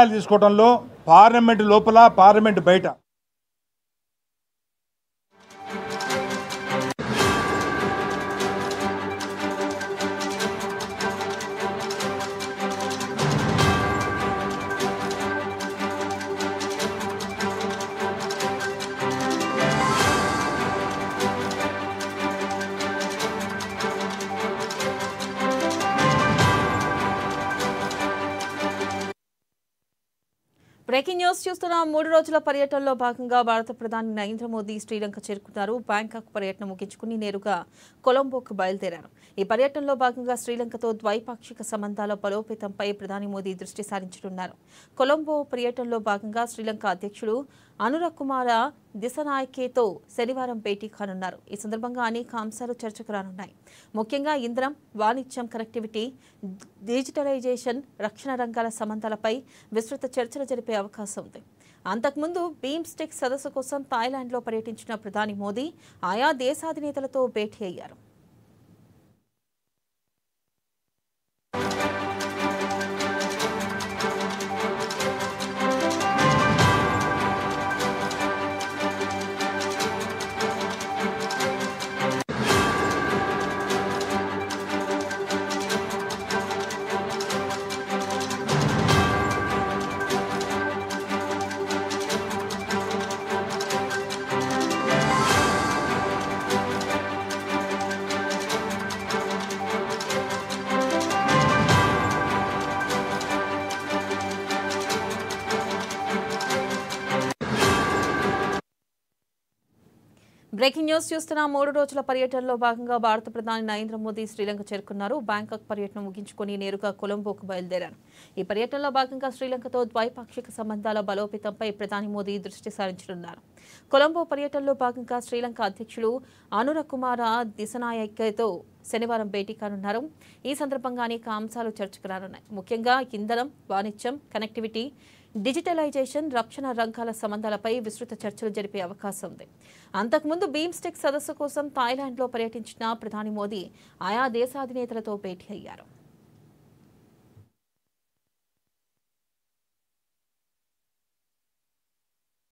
తీసుకోవడంలో పార్లమెంట్ లోపల పార్లమెంట్ బయట బ్రేకింగ్ న్యూస్ చూస్తున్న 3 రోజుల పర్యటనలో భాగంగా భారత ప్రధాని నరేంద్ర మోదీ శ్రీలంక చేరుకున్నారు. బ్యాంకాక్ పర్యటన ముగించుకుని నేరుగా కొలంబోకు బయలుదేరారు. ఈ పర్యటనలో భాగంగా శ్రీలంకతో ద్వైపాక్షిక సంబంధాల బలోపేతంపై ప్రధాని మోదీ దృష్టి సారించనున్నారు. కొలంబో పర్యటనలో భాగంగా శ్రీలంక అధ్యక్షుడు అనురకుమార దిశనాయకేతో శనివారం భేటీ కానున్నారు. ఈ సందర్భంగా అనేక అంశాలు చర్చకు రానున్నాయి. ముఖ్యంగా ఇంధనం, వాణిజ్యం, కనెక్టివిటీ, డిజిటలైజేషన్, రక్షణ రంగాల సంబంధాలపై విస్తృత చర్చలు జరిపే అవకాశం ఉంది. అంతకుముందు బీమ్స్టెక్ సదస్సు కోసం థాయిలాండ్లో పర్యటించిన ప్రధాని మోదీ ఆయా దేశాధినేతలతో భేటీ అయ్యారు. బ్రేకింగ్ న్యూస్ చూస్తున్న 3 రోజుల పర్యటనలో భాగంగా భారత ప్రధాని నరేంద్ర మోదీ శ్రీలంక చేరుకున్నారు. బ్యాంకాక్ పర్యటన ముగించుకుని నేరుగా కొలంబోకు బయలుదేరారు. ఈ పర్యటనలో భాగంగా శ్రీలంకతో ద్వైపాక్షిక సంబంధాల బలోపేతంపై ప్రధాని మోదీ దృష్టి సారించనున్నారు. కొలంబో పర్యటనలో భాగంగా శ్రీలంక అధ్యక్షులు అనురకుమార దిశనాయకేతో శనివారం భేటీ కానున్నారు. ఈ సందర్భంగా అనేక అంశాలు చర్చకు రానున్నాయి. ముఖ్యంగా ఇంధనం, వాణిజ్యం, కనెక్టివిటీ, డిజిటలైజేషన్, రక్షణ రంగాల సంబంధాలపై విస్తృత చర్చలు జరిపే అవకాశం ఉంది. అంతకుముందు బీమ్స్టెక్ సదస్సు కోసం థాయిలాండ్లో పర్యటించిన ప్రధాని మోదీ ఆయా దేశాధినేతలతో భేటీ అయ్యారు.